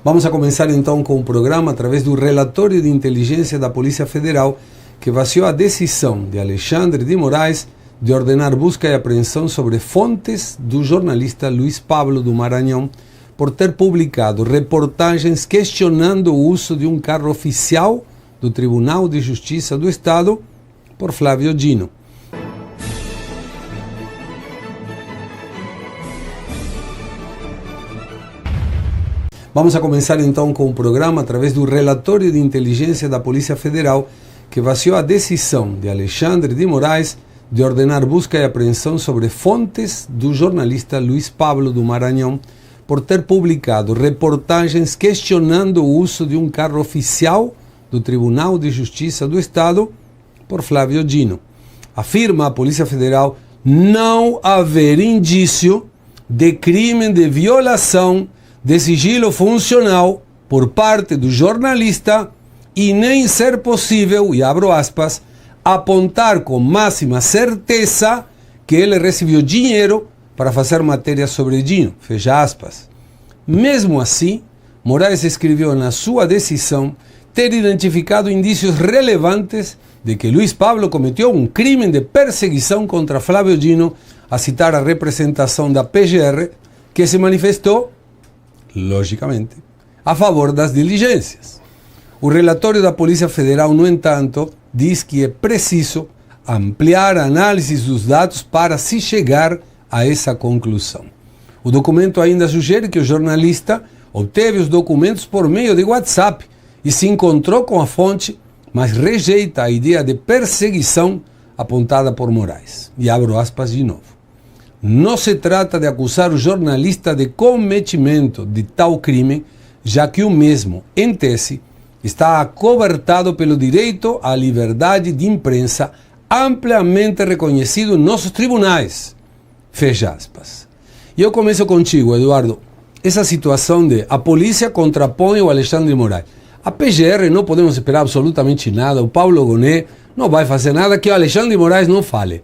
Vamos a começar então com o programa através do relatório de inteligência da Polícia Federal que vaciou a decisão de Alexandre de Moraes de ordenar busca e apreensão sobre fontes do jornalista Luiz Pablo do Maranhão por ter publicado reportagens questionando o uso de um carro oficial do Tribunal de Justiça do Estado por Flávio Dino. Vamos a começar então com o programa através do relatório de inteligência da Polícia Federal que vaciou a decisão de Alexandre de Moraes de ordenar busca e apreensão sobre fontes do jornalista Luiz Pablo do Maranhão por ter publicado reportagens questionando o uso de um carro oficial do Tribunal de Justiça do Estado por Flávio Dino. Afirma a Polícia Federal não haver indício de crime de violação de sigilo funcional por parte do jornalista e nem ser possível, e abro aspas, apontar com máxima certeza que ele recebeu dinheiro para fazer matéria sobre Dino, fecha aspas. Mesmo assim, Moraes escreveu na sua decisão ter identificado indícios relevantes de que Luiz Pablo cometeu um crime de perseguição contra Flávio Dino, a citar a representação da PGR, que se manifestou, logicamente, a favor das diligências. O relatório da Polícia Federal, no entanto, diz que é preciso ampliar a análise dos dados para se chegar a essa conclusão. O documento ainda sugere que o jornalista obteve os documentos por meio de WhatsApp e se encontrou com a fonte, mas rejeita a ideia de perseguição apontada por Moraes. E abro aspas de novo. Não se trata de acusar o jornalista de cometimento de tal crime, já que o mesmo, em tese, está acobertado pelo direito à liberdade de imprensa amplamente reconhecido em nossos tribunais. Fecha aspas. E eu começo contigo, Eduardo. Essa situação de a polícia contrapõe o Alexandre Moraes. A PGR não podemos esperar absolutamente nada, o Paulo Gonet não vai fazer nada que o Alexandre Moraes não fale.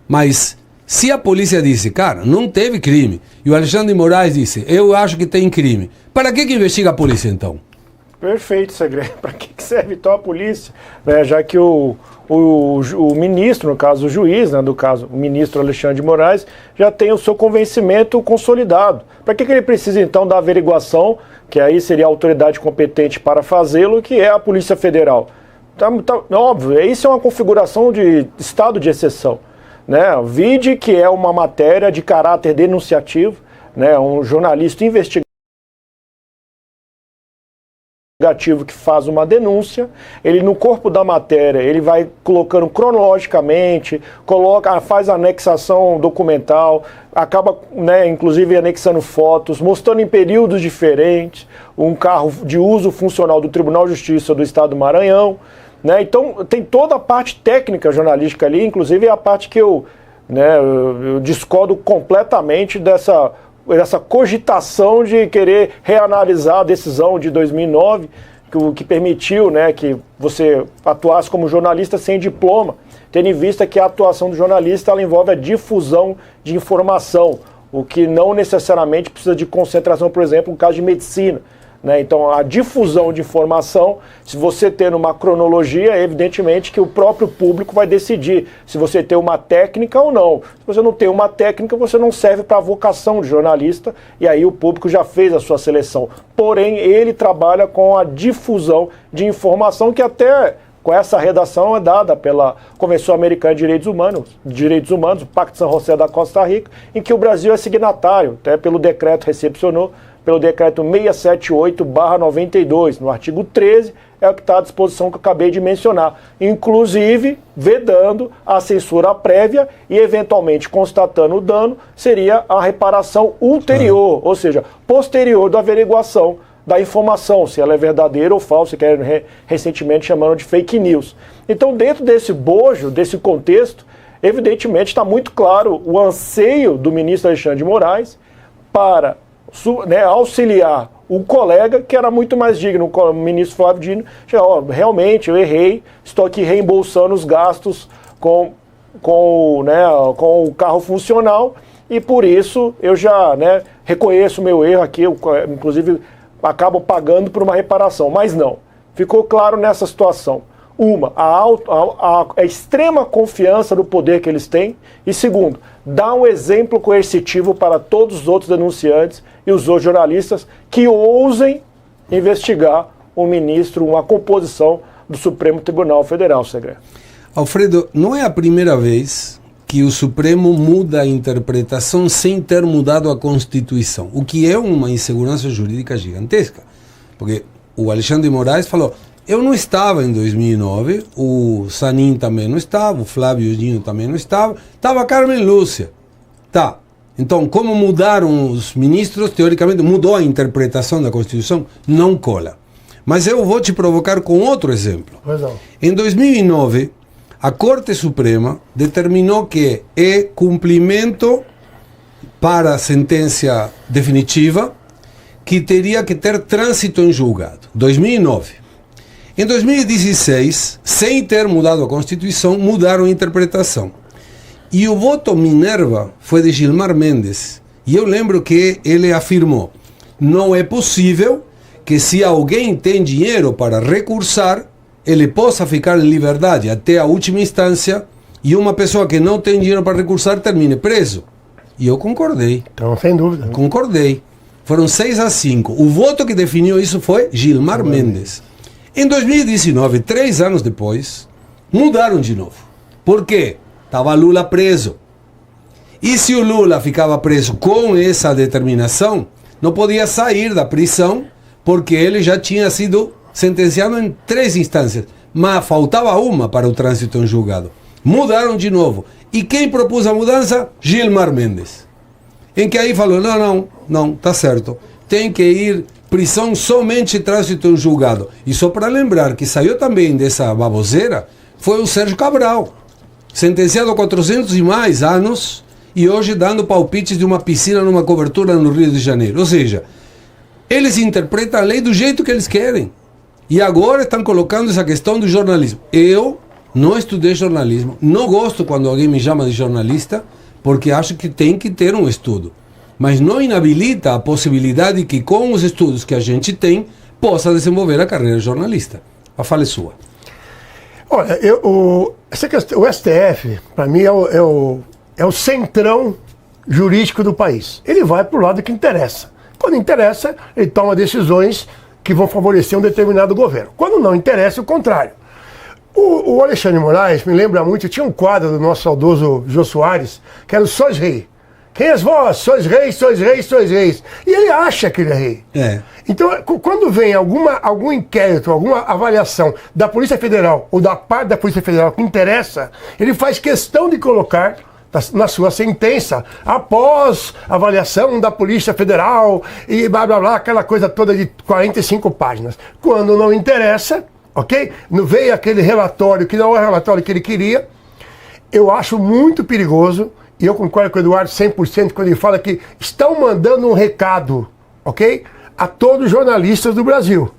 Mas se a polícia disse, cara, não teve crime, e o Alexandre Moraes disse, eu acho que tem crime, para que investiga a polícia então? Perfeito, Segredo. Para que serve então a polícia? Já que o ministro, no caso o juiz, do caso o ministro Alexandre de Moraes, já tem o seu convencimento consolidado. Para que ele precisa então da averiguação, que aí seria a autoridade competente para fazê-lo, que é a Polícia Federal? Óbvio, isso é uma configuração de estado de exceção. Vide que é uma matéria de caráter denunciativo, um jornalista investigativo que faz uma denúncia, ele no corpo da matéria, ele vai colocando cronologicamente, faz anexação documental, acaba, inclusive anexando fotos, mostrando em períodos diferentes, um carro de uso funcional do Tribunal de Justiça do Estado do Maranhão, Então tem toda a parte técnica jornalística ali, inclusive a parte que eu discordo completamente dessa cogitação de querer reanalisar a decisão de 2009, que permitiu que você atuasse como jornalista sem diploma, tendo em vista que a atuação do jornalista ela envolve a difusão de informação, o que não necessariamente precisa de concentração, por exemplo, no caso de medicina. Então, a difusão de informação, se você ter uma cronologia, é evidentemente que o próprio público vai decidir se você tem uma técnica ou não. Se você não tem uma técnica, você não serve para a vocação de jornalista, e aí o público já fez a sua seleção. Porém, ele trabalha com a difusão de informação que até com essa redação é dada pela Convenção Americana de Direitos Humanos, o Pacto de San José da Costa Rica, em que o Brasil é signatário, até pelo decreto recepcionou, pelo decreto 678/92, no artigo 13, é o que está à disposição que eu acabei de mencionar, inclusive vedando a censura prévia e, eventualmente, constatando o dano, seria a reparação ulterior, ou seja, posterior da averiguação da informação, se ela é verdadeira ou falsa, que é recentemente chamando de fake news. Então, dentro desse bojo, desse contexto, evidentemente está muito claro o anseio do ministro Alexandre de Moraes para auxiliar o colega que era muito mais digno, o ministro Flávio Dino, realmente eu errei, estou aqui reembolsando os gastos com o carro funcional e por isso eu já reconheço o meu erro aqui, inclusive acabam pagando por uma reparação. Mas não. Ficou claro nessa situação. Uma, a extrema confiança no poder que eles têm. E segundo, dá um exemplo coercitivo para todos os outros denunciantes e os outros jornalistas que ousem investigar um ministro, uma composição do Supremo Tribunal Federal, Segre. Alfredo, não é a primeira vez que o Supremo muda a interpretação sem ter mudado a Constituição, o que é uma insegurança jurídica gigantesca. Porque o Alexandre de Moraes falou, eu não estava em 2009, o Sanin também não estava, o Flávio Dino também não estava a Carmen Lúcia. Tá, então como mudaram os ministros, teoricamente mudou a interpretação da Constituição, não cola. Mas eu vou te provocar com outro exemplo. Em 2009, a Corte Suprema determinou que é cumprimento para a sentença definitiva que teria que ter trânsito em julgado. 2009. Em 2016, sem ter mudado a Constituição, mudaram a interpretação. E o voto Minerva foi de Gilmar Mendes. E eu lembro que ele afirmou, não é possível que se alguém tem dinheiro para recursar, ele possa ficar em liberdade até a última instância e uma pessoa que não tem dinheiro para recursar termine preso. E eu concordei. Então, sem dúvida. Concordei. Foram 6-5. O voto que definiu isso foi Gilmar Mendes. Em 2019, 3 anos depois, mudaram de novo. Por quê? Estava Lula preso. E se o Lula ficava preso com essa determinação, não podia sair da prisão porque ele já tinha sido sentenciado em 3 instâncias, mas faltava uma para o trânsito em julgado. Mudaram de novo. E quem propôs a mudança? Gilmar Mendes. Em que aí falou, não, tá certo. Tem que ir prisão somente trânsito em julgado. E só para lembrar que saiu também dessa baboseira, foi o Sérgio Cabral, sentenciado a 400 e mais anos, e hoje dando palpites de uma piscina numa cobertura no Rio de Janeiro. Ou seja, eles interpretam a lei do jeito que eles querem. E agora estão colocando essa questão do jornalismo. Eu não estudei jornalismo, não gosto quando alguém me chama de jornalista, porque acho que tem que ter um estudo. Mas não inabilita a possibilidade que com os estudos que a gente tem, possa desenvolver a carreira jornalista. A fala é sua. Olha, o STF, para mim, é o centrão jurídico do país. Ele vai para o lado que interessa. Quando interessa, ele toma decisões que vão favorecer um determinado governo. Quando não interessa, o contrário. O Alexandre de Moraes me lembra muito, tinha um quadro do nosso saudoso Jô Soares, que era o Sois Rei. Quem és vós? Sois reis, sois reis, sois reis. E ele acha que ele é rei. É. Então, quando vem algum inquérito, alguma avaliação da Polícia Federal ou da parte da Polícia Federal que interessa, ele faz questão de colocar na sua sentença, após avaliação da Polícia Federal e blá blá blá, aquela coisa toda de 45 páginas. Quando não interessa, ok? Não veio aquele relatório que não é o relatório que ele queria. Eu acho muito perigoso, e eu concordo com o Eduardo 100% quando ele fala que estão mandando um recado, ok? A todos os jornalistas do Brasil,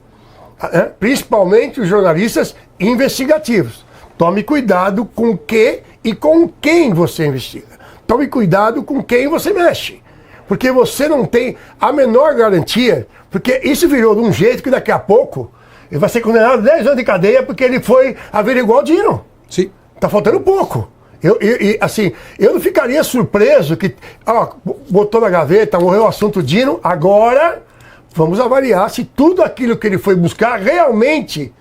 principalmente os jornalistas investigativos. Tome cuidado com o que e com quem você investiga. Tome cuidado com quem você mexe. Porque você não tem a menor garantia, porque isso virou de um jeito que daqui a pouco ele vai ser condenado a 10 anos de cadeia porque ele foi averiguar o Dino. Sim. Tá faltando pouco. Eu não ficaria surpreso que, botou na gaveta, morreu o assunto Dino, agora vamos avaliar se tudo aquilo que ele foi buscar realmente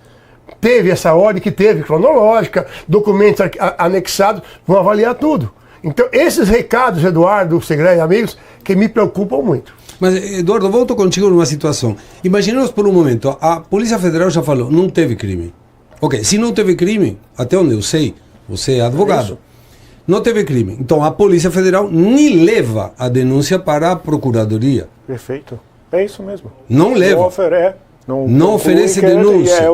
teve essa ordem que teve, cronológica, documentos anexados, vão avaliar tudo. Então, esses recados, Eduardo, Segre e amigos, que me preocupam muito. Mas, Eduardo, volto contigo numa situação. Imaginemos por um momento, a Polícia Federal já falou, não teve crime. Ok, se não teve crime, até onde eu sei, você é advogado, não teve crime. Então, a Polícia Federal nem leva a denúncia para a Procuradoria. Perfeito. É isso mesmo. Não leva. Não oferece denúncia.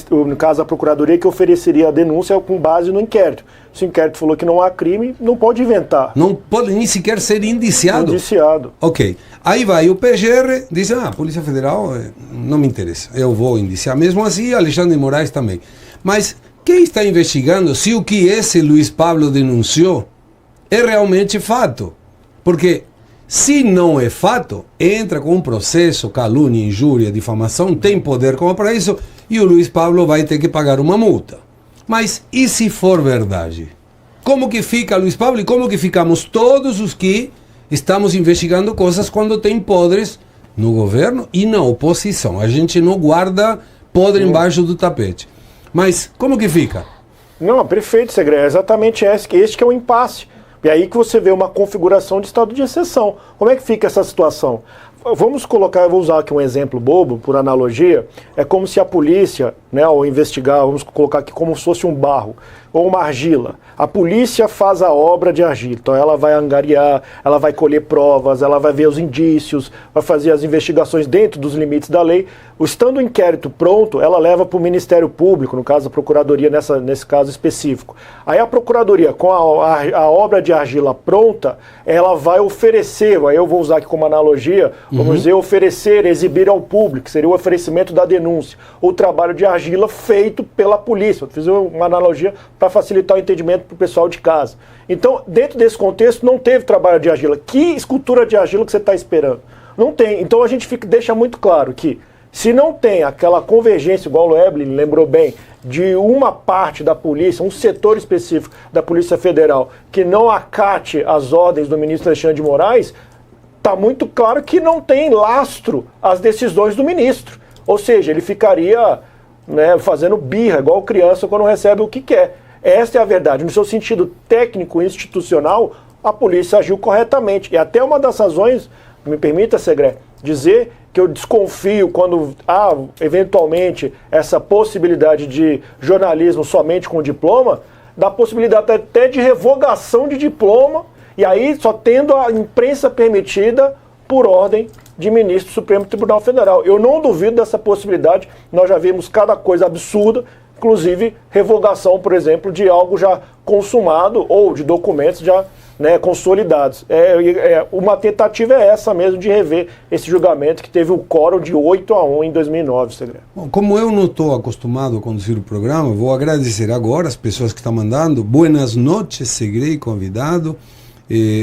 No caso da Procuradoria, que ofereceria a denúncia com base no inquérito. Se o inquérito falou que não há crime, não pode inventar. Não pode nem sequer ser indiciado. Indiciado. Ok. Aí vai o PGR, diz, a Polícia Federal não me interessa. Eu vou indiciar. Mesmo assim, Alexandre de Moraes também. Mas quem está investigando se o que esse Luiz Pablo denunciou é realmente fato? Porque Se não é fato, entra com um processo, calúnia, injúria, difamação, tem poder como para isso, e o Luiz Pablo vai ter que pagar uma multa. Mas e se for verdade? Como que fica Luiz Pablo e como que ficamos todos os que estamos investigando coisas quando tem podres no governo e na oposição? A gente não guarda podre embaixo do tapete. Mas como que fica? Não, perfeito, Segre. É exatamente este que é o impasse. E aí que você vê uma configuração de estado de exceção. Como é que fica essa situação? Vamos colocar, eu vou usar aqui um exemplo bobo, por analogia, é como se a polícia, né, ao investigar, vamos colocar aqui como se fosse um barro ou uma argila. A polícia faz a obra de argila, então ela vai angariar, ela vai colher provas, ela vai ver os indícios, vai fazer as investigações dentro dos limites da lei. Estando o inquérito pronto, ela leva para o Ministério Público, no caso a Procuradoria nesse caso específico. Aí a Procuradoria, com a obra de argila pronta, ela vai oferecer, aí eu vou usar aqui como analogia, vamos dizer, oferecer, exibir ao público, seria o oferecimento da denúncia, o trabalho de argila feito pela polícia. Fiz uma analogia para facilitar o entendimento para o pessoal de casa. Então, dentro desse contexto, não teve trabalho de argila. Que escultura de argila que você está esperando? Não tem. Então, a gente deixa muito claro que, se não tem aquela convergência, igual o Evelyn lembrou bem, de uma parte da polícia, um setor específico da Polícia Federal, que não acate as ordens do ministro Alexandre de Moraes, está muito claro que não tem lastro às decisões do ministro. Ou seja, ele ficaria, né, fazendo birra, igual criança quando recebe o que quer. Esta é a verdade. No seu sentido técnico e institucional, a polícia agiu corretamente. E até uma das razões, me permita, Segre, dizer que eu desconfio quando há, eventualmente, essa possibilidade de jornalismo somente com diploma, da possibilidade até de revogação de diploma, e aí só tendo a imprensa permitida por ordem de ministro do Supremo Tribunal Federal. Eu não duvido dessa possibilidade, nós já vimos cada coisa absurda, inclusive revogação, por exemplo, de algo já consumado ou de documentos já, né, consolidados. Uma tentativa é essa mesmo de rever esse julgamento que teve o quórum de 8-1 em 2009, Segredo. Bom, como eu não estou acostumado a conduzir o programa, vou agradecer agora as pessoas que estão mandando. Buenas noches, Segredo, convidado.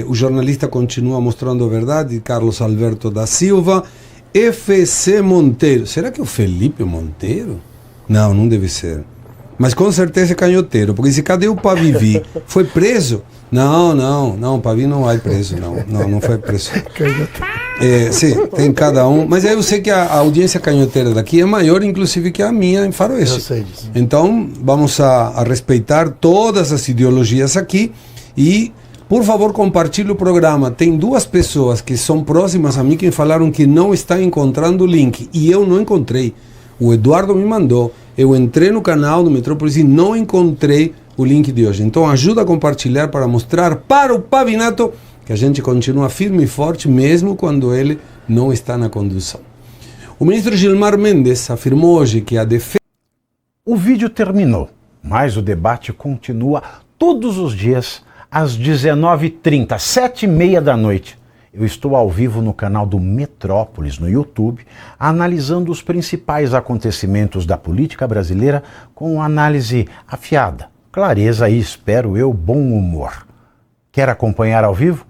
O jornalista continua mostrando a verdade, Carlos Alberto da Silva. FC Monteiro. Será que é o Felipe Monteiro? Não, não deve ser. Mas com certeza é canhoteiro, porque se cadê o Pavivi? Foi preso? Não, Pavi não vai preso, não foi preso. Sim, tem cada um. Mas aí eu sei que a audiência canhoteira daqui é maior, inclusive, que a minha em Faroeste. Eu sei disso. Então, vamos a respeitar todas as ideologias aqui e, por favor, compartilhe o programa. Tem duas pessoas que são próximas a mim que falaram que não está encontrando o link e eu não encontrei. O Eduardo me mandou, eu entrei no canal do Metrópolis e não encontrei o link de hoje. Então ajuda a compartilhar para mostrar para o Pavinato que a gente continua firme e forte mesmo quando ele não está na condução. O ministro Gilmar Mendes afirmou hoje que a defesa... O vídeo terminou, mas o debate continua todos os dias às 19h30, 7h30 da noite. Eu estou ao vivo no canal do Metrópolis, no YouTube, analisando os principais acontecimentos da política brasileira com análise afiada, clareza e, espero eu, bom humor. Quer acompanhar ao vivo?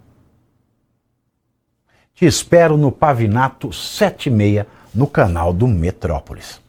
Te espero no Pavinato 7h30 no canal do Metrópolis.